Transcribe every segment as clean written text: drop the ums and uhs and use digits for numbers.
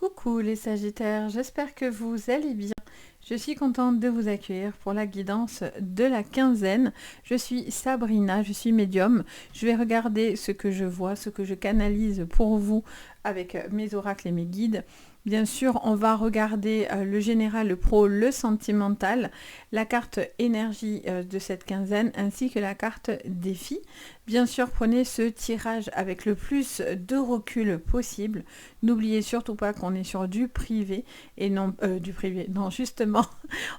Coucou les Sagittaires, j'espère que vous allez bien. Je suis contente de vous accueillir pour la guidance de la quinzaine. Je suis Sabrina, je suis médium. Je vais regarder ce que je vois, ce que je canalise pour vous avec mes oracles et mes guides. Bien sûr, on va regarder le général, le pro, le sentimental, la carte énergie de cette quinzaine ainsi que la carte défi. Bien sûr, prenez ce tirage avec le plus de recul possible. N'oubliez surtout pas qu'on est sur du privé et non du privé. Non, justement,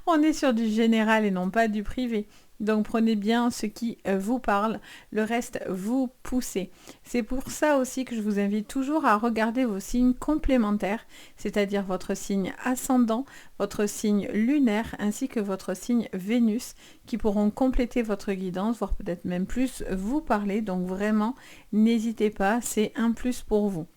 on est sur du général et non pas du privé. Donc prenez bien ce qui vous parle, le reste vous poussez. C'est pour ça aussi que je vous invite toujours à regarder vos signes complémentaires, c'est-à-dire votre signe ascendant, votre signe lunaire ainsi que votre signe Vénus qui pourront compléter votre guidance, voire peut-être même plus vous parler. Donc vraiment, n'hésitez pas, c'est un plus pour vous.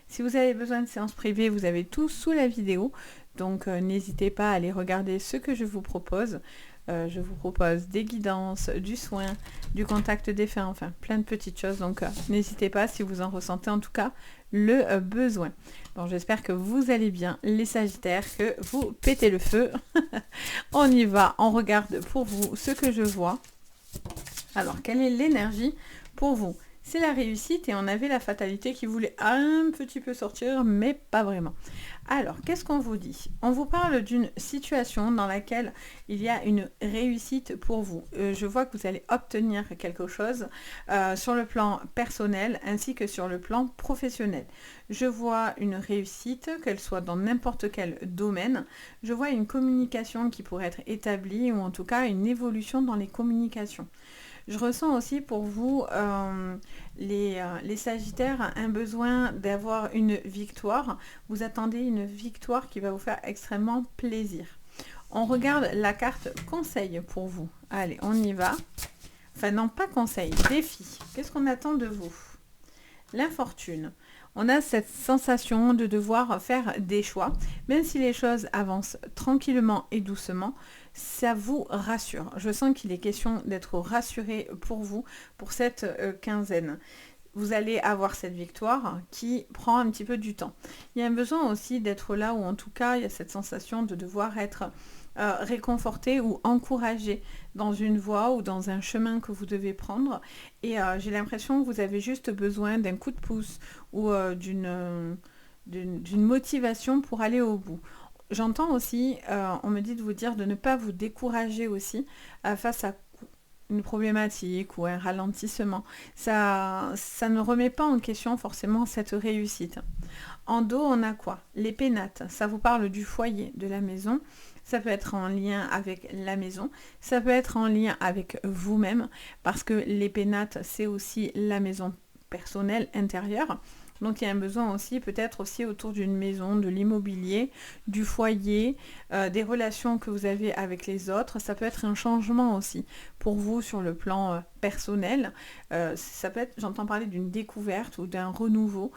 Si vous avez besoin de séances privées, vous avez tout sous la vidéo. Donc n'hésitez pas à aller regarder ce que je vous propose. Je vous propose des guidances, du soin, du contact défunt, enfin plein de petites choses. Donc n'hésitez pas si vous en ressentez en tout cas le besoin. Bon, j'espère que vous allez bien les Sagittaires, que vous pétez le feu. On y va, on regarde pour vous ce que je vois. Alors, quelle est l'énergie pour vous ? C'est la réussite et on avait la fatalité qui voulait un petit peu sortir, mais pas vraiment. Alors, qu'est-ce qu'on vous dit ? On vous parle d'une situation dans laquelle il y a une réussite pour vous. Je vois que vous allez obtenir quelque chose sur le plan personnel ainsi que sur le plan professionnel. Je vois une réussite, qu'elle soit dans n'importe quel domaine. Je vois une communication qui pourrait être établie ou en tout cas une évolution dans les communications. Je ressens aussi pour vous, les Sagittaires, un besoin d'avoir une victoire. Vous attendez une victoire qui va vous faire extrêmement plaisir. On regarde la carte conseil pour vous. Allez, on y va. Enfin non, pas conseil, défi. Qu'est-ce qu'on attend de vous ? L'infortune. On a cette sensation de devoir faire des choix, même si les choses avancent tranquillement et doucement, ça vous rassure. Je sens qu'il est question d'être rassuré pour vous, pour cette quinzaine. Vous allez avoir cette victoire qui prend un petit peu du temps. Il y a un besoin aussi d'être là, ou en tout cas, il y a cette sensation de devoir être réconforté ou encouragé dans une voie ou dans un chemin que vous devez prendre. Et j'ai l'impression que vous avez juste besoin d'un coup de pouce ou d'une motivation pour aller au bout. J'entends aussi, on me dit de vous dire de ne pas vous décourager aussi face à une problématique ou un ralentissement. Ça ne remet pas en question forcément cette réussite. En dos, on a quoi ? Les pénates, ça vous parle du foyer, de la maison. Ça peut être en lien avec la maison, ça peut être en lien avec vous-même, parce que les pénates, c'est aussi la maison personnelle, intérieure. Donc il y a un besoin aussi, peut-être aussi autour d'une maison, de l'immobilier, du foyer, des relations que vous avez avec les autres. Ça peut être un changement aussi pour vous sur le plan personnel. Ça peut être, j'entends parler d'une découverte ou d'un renouveau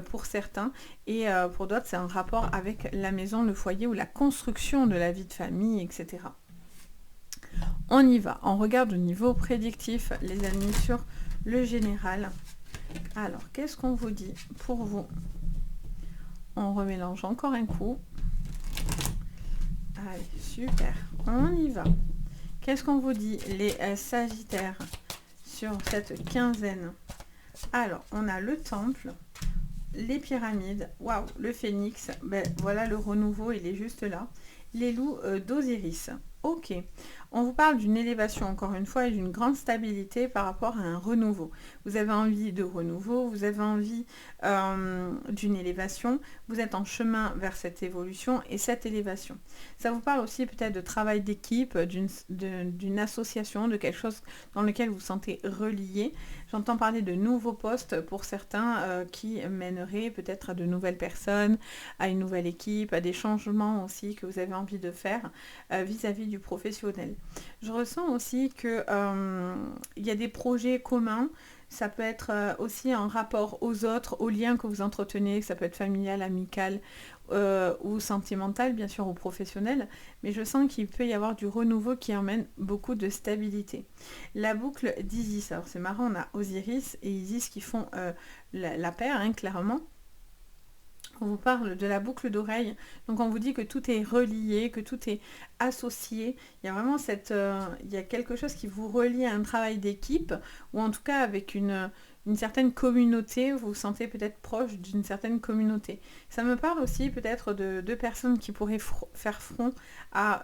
pour certains. Et pour d'autres, c'est un rapport avec la maison, le foyer ou la construction de la vie de famille, etc. On y va. On regarde au niveau prédictif, les amis, sur le général. Alors, qu'est-ce qu'on vous dit pour vous ? On remélange encore un coup. Allez, super. On y va. Qu'est-ce qu'on vous dit, les Sagittaires, sur cette quinzaine ? Alors, on a le temple, les pyramides, waouh, le phénix, ben voilà le renouveau, il est juste là. Les loups d'Osiris. Ok, on vous parle d'une élévation encore une fois et d'une grande stabilité par rapport à un renouveau. Vous avez envie de renouveau, vous avez envie d'une élévation, vous êtes en chemin vers cette évolution et cette élévation. Ça vous parle aussi peut-être de travail d'équipe, d'une association, de quelque chose dans lequel vous vous sentez relié. J'entends parler de nouveaux postes pour certains qui mèneraient peut-être à de nouvelles personnes, à une nouvelle équipe, à des changements aussi que vous avez envie de faire vis-à-vis du professionnel. Je ressens aussi que il y a des projets communs. Ça peut être aussi en rapport aux autres, aux liens que vous entretenez, ça peut être familial, amical ou sentimental, bien sûr, ou professionnel, mais je sens qu'il peut y avoir du renouveau qui emmène beaucoup de stabilité. La boucle d'Isis, alors c'est marrant, on a Osiris et Isis qui font la paire, hein, clairement. On vous parle de la boucle d'oreille, donc on vous dit que tout est relié, que tout est associé. Il y a vraiment il y a quelque chose qui vous relie à un travail d'équipe, ou en tout cas avec une certaine communauté, vous vous sentez peut-être proche d'une certaine communauté. Ça me parle aussi peut-être de deux personnes qui pourraient faire front à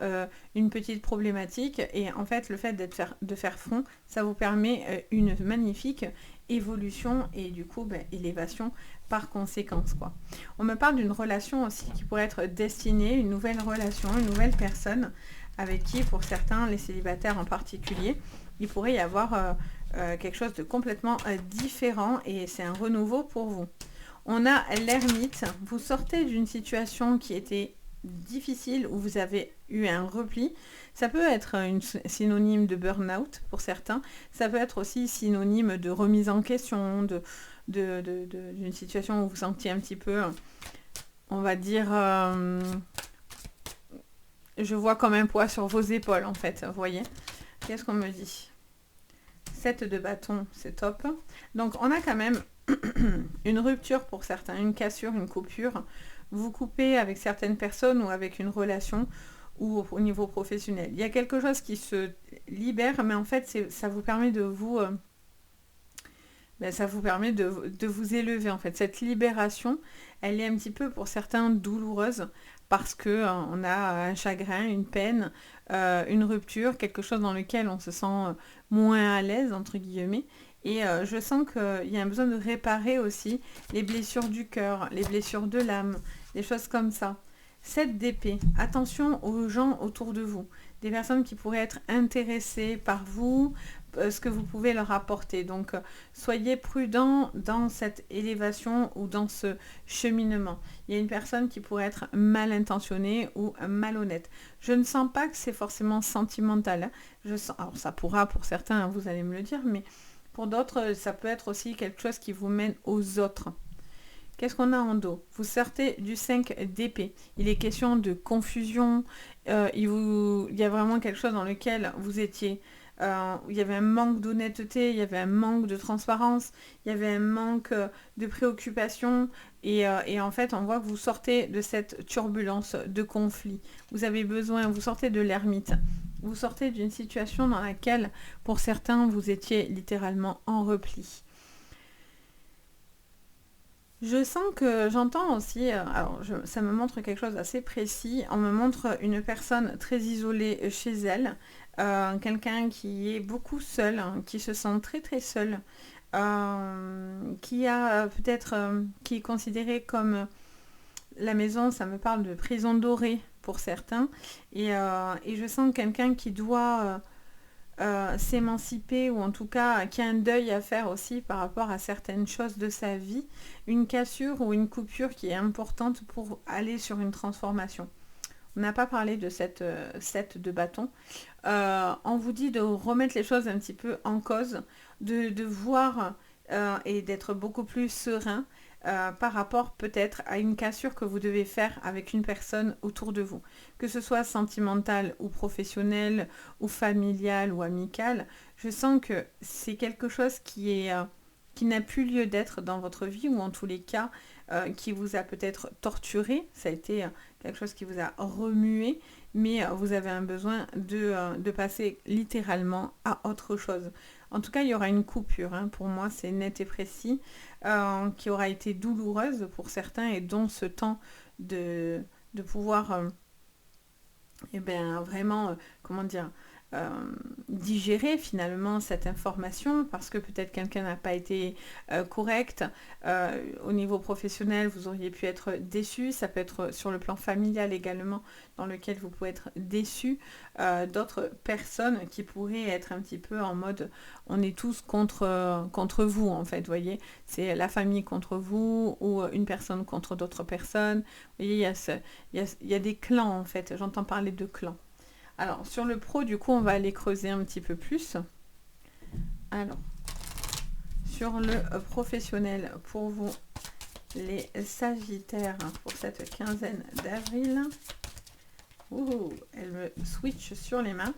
une petite problématique, et en fait le fait de faire front, ça vous permet une magnifique évolution et du coup élévation par conséquence quoi. On me parle d'une relation aussi qui pourrait être destinée, une nouvelle relation, une nouvelle personne avec qui pour certains, les célibataires en particulier, il pourrait y avoir quelque chose de complètement différent et c'est un renouveau pour vous. On a l'ermite, vous sortez d'une situation qui était difficile où vous avez eu un repli. Ça peut être synonyme de burn-out pour certains. Ça peut être aussi synonyme de remise en question, d'une situation où vous vous sentiez un petit peu, on va dire, je vois comme un poids sur vos épaules en fait, vous voyez. Qu'est-ce qu'on me dit? 7 de bâton, c'est top. Donc on a quand même une rupture pour certains, une cassure, une coupure. Vous coupez avec certaines personnes ou avec une relation ou au niveau professionnel. Il y a quelque chose qui se libère, mais en fait, ça vous permet de vous... ça vous permet de vous élever en fait. Cette libération, elle est un petit peu pour certains douloureuse parce que on a un chagrin, une peine, une rupture, quelque chose dans lequel on se sent moins à l'aise entre guillemets. Et je sens qu'il y a un besoin de réparer aussi les blessures du cœur, les blessures de l'âme, des choses comme ça. 7 d'épée. Attention aux gens autour de vous. Des personnes qui pourraient être intéressées par vous, ce que vous pouvez leur apporter. Donc, soyez prudents dans cette élévation ou dans ce cheminement. Il y a une personne qui pourrait être mal intentionnée ou malhonnête. Je ne sens pas que c'est forcément sentimental. Hein. Alors, ça pourra pour certains, vous allez me le dire, mais pour d'autres, ça peut être aussi quelque chose qui vous mène aux autres. Qu'est-ce qu'on a en dos? Vous sortez du 5 d'épée. Il est question de confusion. Il y a vraiment quelque chose dans lequel vous étiez... il y avait un manque d'honnêteté, il y avait un manque de transparence, il y avait un manque de préoccupation. Et en fait, on voit que vous sortez de cette turbulence de conflit. Vous avez besoin, vous sortez de l'ermite. Vous sortez d'une situation dans laquelle, pour certains, vous étiez littéralement en repli. Je sens que j'entends aussi, ça me montre quelque chose d'assez précis. On me montre une personne très isolée chez elle, quelqu'un qui est beaucoup seul, hein, qui se sent très très seul, qui a peut-être, qui est considéré comme la maison, ça me parle de prison dorée pour certains, et je sens quelqu'un qui doit s'émanciper ou en tout cas qui a un deuil à faire aussi par rapport à certaines choses de sa vie, une cassure ou une coupure qui est importante pour aller sur une transformation. On n'a pas parlé de cette 7 de bâton. On vous dit de remettre les choses un petit peu en cause, de voir et d'être beaucoup plus serein par rapport peut-être à une cassure que vous devez faire avec une personne autour de vous. Que ce soit sentimentale ou professionnelle ou familiale ou amicale, je sens que c'est quelque chose qui n'a plus lieu d'être dans votre vie ou en tous les cas qui vous a peut-être torturé. Ça a été quelque chose qui vous a remué, mais vous avez un besoin de passer littéralement à autre chose. En tout cas, il y aura une coupure. Hein. Pour moi, c'est net et précis, qui aura été douloureuse pour certains et dont ce temps de pouvoir vraiment, comment dire, digérer finalement cette information parce que peut-être quelqu'un n'a pas été correct. Au niveau professionnel, vous auriez pu être déçu. Ça peut être sur le plan familial également dans lequel vous pouvez être déçu. D'autres personnes qui pourraient être un petit peu en mode on est tous contre vous en fait, vous voyez. C'est la famille contre vous ou une personne contre d'autres personnes. Vous voyez, il y a des clans en fait. J'entends parler de clans. Alors, sur le pro, du coup, on va aller creuser un petit peu plus. Alors, sur le professionnel, pour vous, les Sagittaires, pour cette quinzaine d'avril. Ouh, elle me switch sur les mains.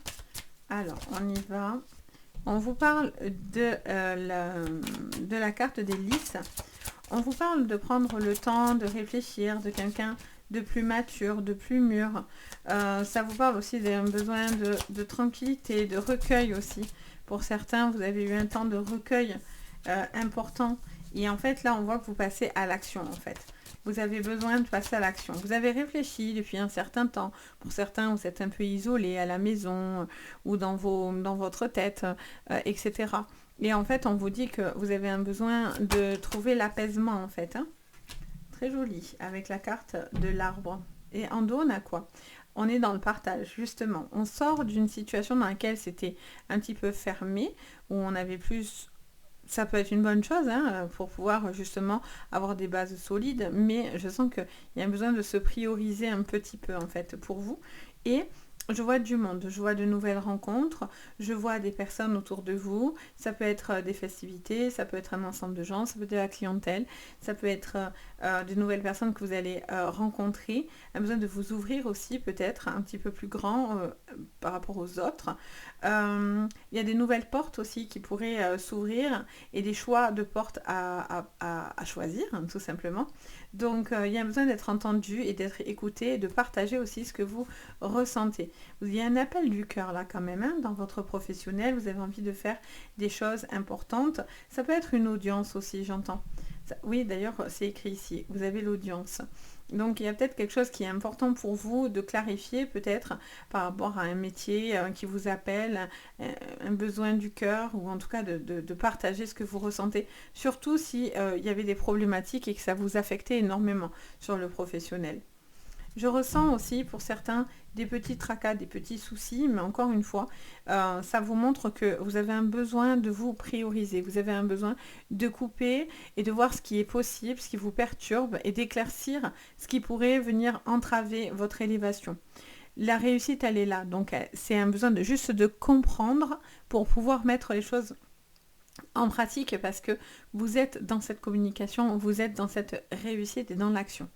Alors, on y va. On vous parle de la carte des lys. On vous parle de prendre le temps de réfléchir, de quelqu'un de plus mature, de plus mûr. Ça vous parle aussi d'un besoin de tranquillité, de recueil aussi. Pour certains, vous avez eu un temps de recueil important. Et en fait, là, on voit que vous passez à l'action, en fait. Vous avez besoin de passer à l'action. Vous avez réfléchi depuis un certain temps. Pour certains, vous êtes un peu isolé à la maison ou dans votre tête, etc. Et en fait, on vous dit que vous avez un besoin de trouver l'apaisement, en fait. Hein. Très joli, avec la carte de l'arbre. Et en dos, on a quoi? On est dans le partage, justement. On sort d'une situation dans laquelle c'était un petit peu fermé, où on avait plus... Ça peut être une bonne chose hein, pour pouvoir justement avoir des bases solides, mais je sens qu'il y a besoin de se prioriser un petit peu en fait pour vous. Et je vois du monde, je vois de nouvelles rencontres, je vois des personnes autour de vous, ça peut être des festivités, ça peut être un ensemble de gens, ça peut être de la clientèle, ça peut être de nouvelles personnes que vous allez rencontrer, un besoin de vous ouvrir aussi peut-être un petit peu plus grand par rapport aux autres. Il y a des nouvelles portes aussi qui pourraient s'ouvrir et des choix de portes à choisir hein, tout simplement. Donc il y a besoin d'être entendu et d'être écouté et de partager aussi ce que vous ressentez. Il y a un appel du cœur là quand même hein, dans votre professionnel, vous avez envie de faire des choses importantes. Ça peut être une audience aussi, j'entends. Oui, d'ailleurs, c'est écrit ici, vous avez l'audience. Donc, il y a peut-être quelque chose qui est important pour vous de clarifier, peut-être, par rapport à un métier qui vous appelle, un besoin du cœur, ou en tout cas de partager ce que vous ressentez. Surtout si il y avait des problématiques et que ça vous affectait énormément sur le professionnel. Je ressens aussi pour certains des petits tracas, des petits soucis, mais encore une fois, ça vous montre que vous avez un besoin de vous prioriser, vous avez un besoin de couper et de voir ce qui est possible, ce qui vous perturbe et d'éclaircir ce qui pourrait venir entraver votre élévation. La réussite, elle est là, donc c'est un besoin de juste de comprendre pour pouvoir mettre les choses en pratique parce que vous êtes dans cette communication, vous êtes dans cette réussite et dans l'action.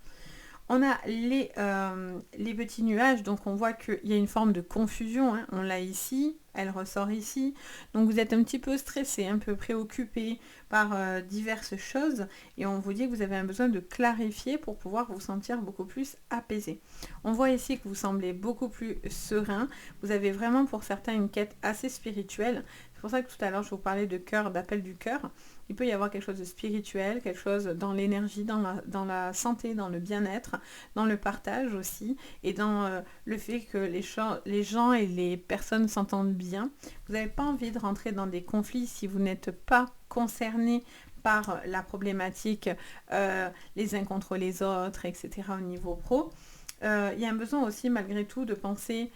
On a les petits nuages, donc on voit qu'il y a une forme de confusion, hein. On l'a ici, elle ressort ici, donc vous êtes un petit peu stressé, un peu préoccupé par diverses choses, et on vous dit que vous avez un besoin de clarifier pour pouvoir vous sentir beaucoup plus apaisé. On voit ici que vous semblez beaucoup plus serein, vous avez vraiment pour certains une quête assez spirituelle, c'est pour ça que tout à l'heure je vous parlais de cœur, d'appel du cœur. Il peut y avoir quelque chose de spirituel, quelque chose dans l'énergie, dans la santé, dans le bien-être, dans le partage aussi, et dans le fait que les gens et les personnes s'entendent bien. Vous n'avez pas envie de rentrer dans des conflits si vous n'êtes pas concerné par la problématique les uns contre les autres, etc. au niveau pro. Il y a un besoin aussi malgré tout de penser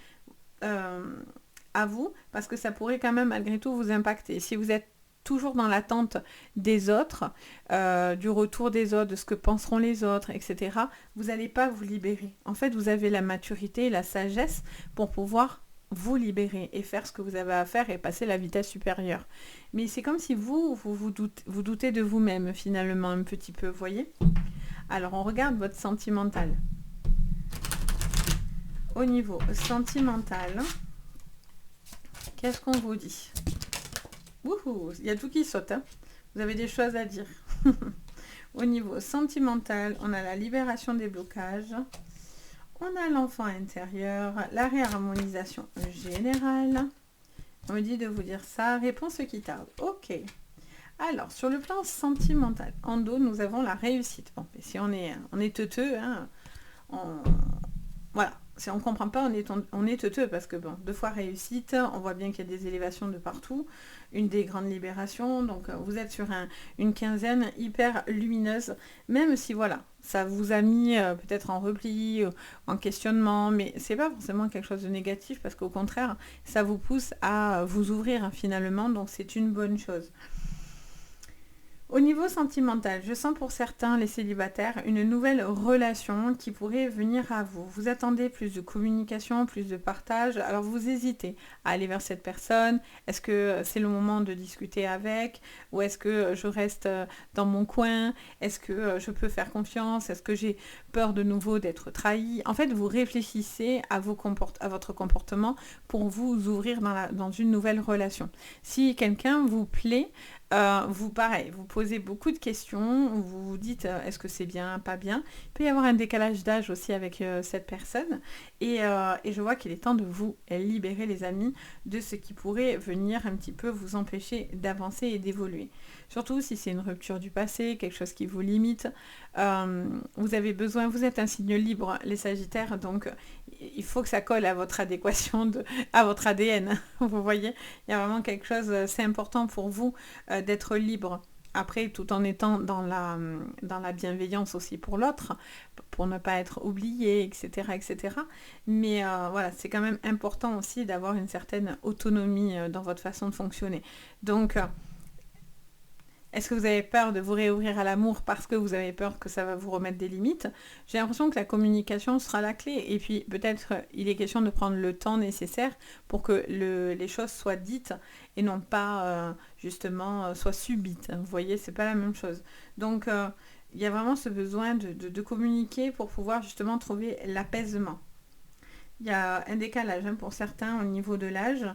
à vous, parce que ça pourrait quand même malgré tout vous impacter. Si vous êtes toujours dans l'attente des autres, du retour des autres, de ce que penseront les autres, etc., vous n'allez pas vous libérer. En fait, vous avez la maturité et la sagesse pour pouvoir vous libérer et faire ce que vous avez à faire et passer la vitesse supérieure. Mais c'est comme si vous doutez de vous-même, finalement, un petit peu, vous voyez ? Alors, on regarde votre sentimental. Au niveau sentimental, qu'est-ce qu'on vous dit ? Wouhou, il y a tout qui saute, hein. Vous avez des choses à dire. Au niveau sentimental, on a la libération des blocages, on a l'enfant intérieur, la réharmonisation générale. On me dit de vous dire ça, réponse qui tarde. Ok. Alors, sur le plan sentimental, en dos, nous avons la réussite. Bon, mais si on est teuteux, hein, voilà. Si on ne comprend pas, on est teuteux parce que, bon, 2 fois réussite, on voit bien qu'il y a des élévations de partout, une des grandes libérations, donc vous êtes sur une quinzaine hyper lumineuse, même si, voilà, ça vous a mis peut-être en repli, en questionnement, mais c'est pas forcément quelque chose de négatif parce qu'au contraire, ça vous pousse à vous ouvrir hein, finalement, donc c'est une bonne chose. Au niveau sentimental, je sens pour certains, les célibataires, une nouvelle relation qui pourrait venir à vous. Vous attendez plus de communication, plus de partage, alors vous hésitez à aller vers cette personne. Est-ce que c'est le moment de discuter avec? Ou est-ce que je reste dans mon coin? Est-ce que je peux faire confiance? Est-ce que j'ai peur de nouveau d'être trahi? En fait, vous réfléchissez à votre comportement pour vous ouvrir dans une nouvelle relation. Si quelqu'un vous plaît, pareil, vous posez beaucoup de questions, vous vous dites est-ce que c'est bien, pas bien. Il peut y avoir un décalage d'âge aussi avec cette personne. Et je vois qu'il est temps de vous libérer les amis de ce qui pourrait venir un petit peu vous empêcher d'avancer et d'évoluer. Surtout si c'est une rupture du passé, quelque chose qui vous limite. Vous avez besoin, vous êtes un signe libre, les Sagittaires, donc il faut que ça colle à votre adéquation, à votre ADN. Vous voyez, il y a vraiment quelque chose, c'est important pour vous d'être libre. Après, tout en étant dans la bienveillance aussi pour l'autre, pour ne pas être oublié, etc. etc. Mais voilà, c'est quand même important aussi d'avoir une certaine autonomie dans votre façon de fonctionner. Donc, est-ce que vous avez peur de vous réouvrir à l'amour parce que vous avez peur que ça va vous remettre des limites? J'ai l'impression que la communication sera la clé. Et puis peut-être il est question de prendre le temps nécessaire pour que les choses soient dites et non pas justement soient subites. Vous voyez, c'est pas la même chose. Donc il y a vraiment ce besoin de communiquer pour pouvoir justement trouver l'apaisement. Il y a un décalage pour certains au niveau de l'âge.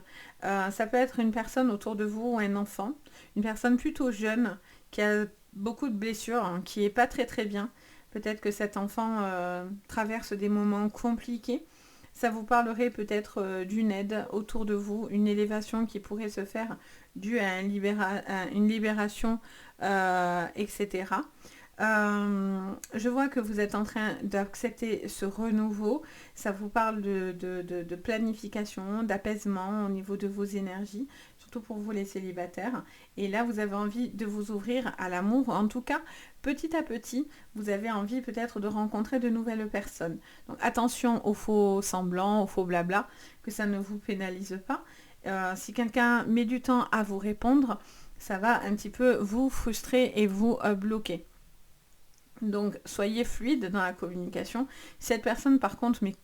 Ça peut être une personne autour de vous ou un enfant, une personne plutôt jeune qui a beaucoup de blessures, qui n'est pas très très bien. Peut-être que cet enfant traverse des moments compliqués. Ça vous parlerait peut-être d'une aide autour de vous, une élévation qui pourrait se faire due à une libération, etc. Je vois que vous êtes en train d'accepter ce renouveau. Ça vous parle de planification, d'apaisement au niveau de vos énergies, surtout pour vous les célibataires. Et là, vous avez envie de vous ouvrir à l'amour. En tout cas, petit à petit, vous avez envie peut-être de rencontrer de nouvelles personnes. Donc attention aux faux semblants, aux faux blabla, que ça ne vous pénalise pas. Si quelqu'un met du temps à vous répondre, ça va un petit peu vous frustrer et vous bloquer. Donc, soyez fluide dans la communication. Cette personne, par contre, met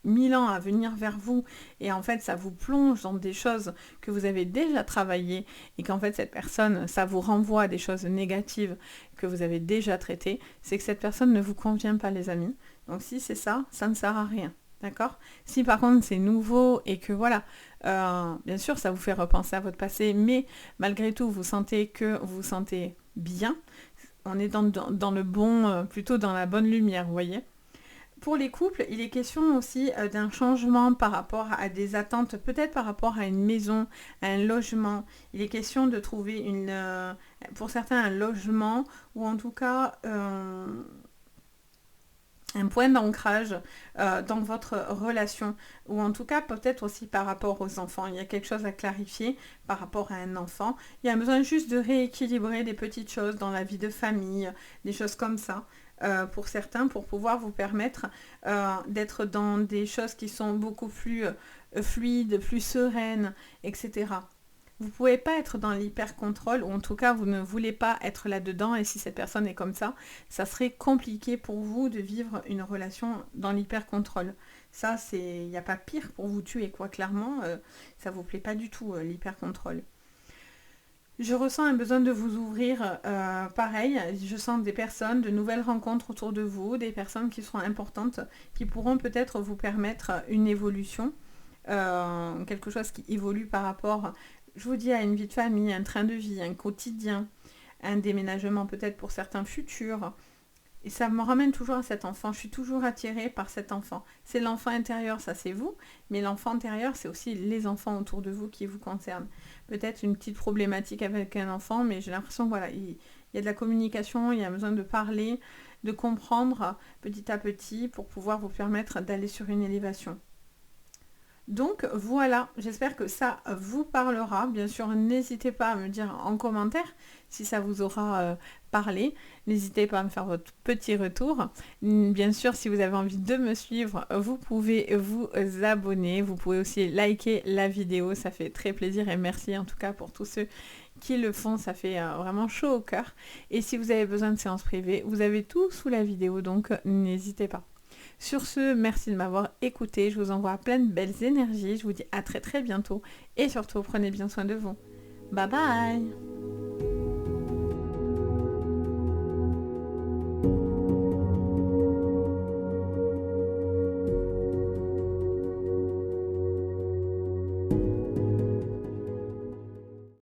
1000 ans à venir vers vous et en fait, ça vous plonge dans des choses que vous avez déjà travaillées et qu'en fait, cette personne, ça vous renvoie à des choses négatives que vous avez déjà traitées, c'est que cette personne ne vous convient pas, les amis. Donc, si c'est ça, ça ne sert à rien. D'accord? Si par contre c'est nouveau et que voilà, bien sûr ça vous fait repenser à votre passé, mais malgré tout vous sentez que vous vous sentez bien, on est dans le bon, plutôt dans la bonne lumière, vous voyez. Pour les couples, il est question aussi d'un changement par rapport à des attentes, peut-être par rapport à une maison, à un logement. Il est question de trouver pour certains un logement ou en tout cas un point d'ancrage dans votre relation, ou en tout cas peut-être aussi par rapport aux enfants. Il y a quelque chose à clarifier par rapport à un enfant. Il y a besoin juste de rééquilibrer des petites choses dans la vie de famille, des choses comme ça, pour certains, pour pouvoir vous permettre d'être dans des choses qui sont beaucoup plus fluides, plus sereines, etc. Vous ne pouvez pas être dans l'hyper-contrôle, ou en tout cas, vous ne voulez pas être là-dedans, et si cette personne est comme ça serait compliqué pour vous de vivre une relation dans l'hyper-contrôle. Ça, il n'y a pas pire pour vous tuer, quoi, clairement, ça ne vous plaît pas du tout, l'hyper-contrôle. Je ressens un besoin de vous ouvrir, pareil, je sens des personnes, de nouvelles rencontres autour de vous, des personnes qui seront importantes, qui pourront peut-être vous permettre une évolution, quelque chose qui évolue par rapport, je vous dis, à une vie de famille, un train de vie, un quotidien, un déménagement peut-être pour certains futurs. Et ça me ramène toujours à cet enfant. Je suis toujours attirée par cet enfant. C'est l'enfant intérieur, ça c'est vous, mais l'enfant intérieur, c'est aussi les enfants autour de vous qui vous concernent. Peut-être une petite problématique avec un enfant, mais j'ai l'impression que voilà, il y a de la communication, il y a besoin de parler, de comprendre petit à petit pour pouvoir vous permettre d'aller sur une élévation. Donc voilà, j'espère que ça vous parlera. Bien sûr, n'hésitez pas à me dire en commentaire si ça vous aura parlé. N'hésitez pas à me faire votre petit retour. Bien sûr, si vous avez envie de me suivre, vous pouvez vous abonner. Vous pouvez aussi liker la vidéo, ça fait très plaisir et merci en tout cas pour tous ceux qui le font, ça fait vraiment chaud au cœur. Et si vous avez besoin de séances privées, vous avez tout sous la vidéo, donc n'hésitez pas. Sur ce, merci de m'avoir écouté, je vous envoie plein de belles énergies, je vous dis à très très bientôt et surtout prenez bien soin de vous. Bye bye!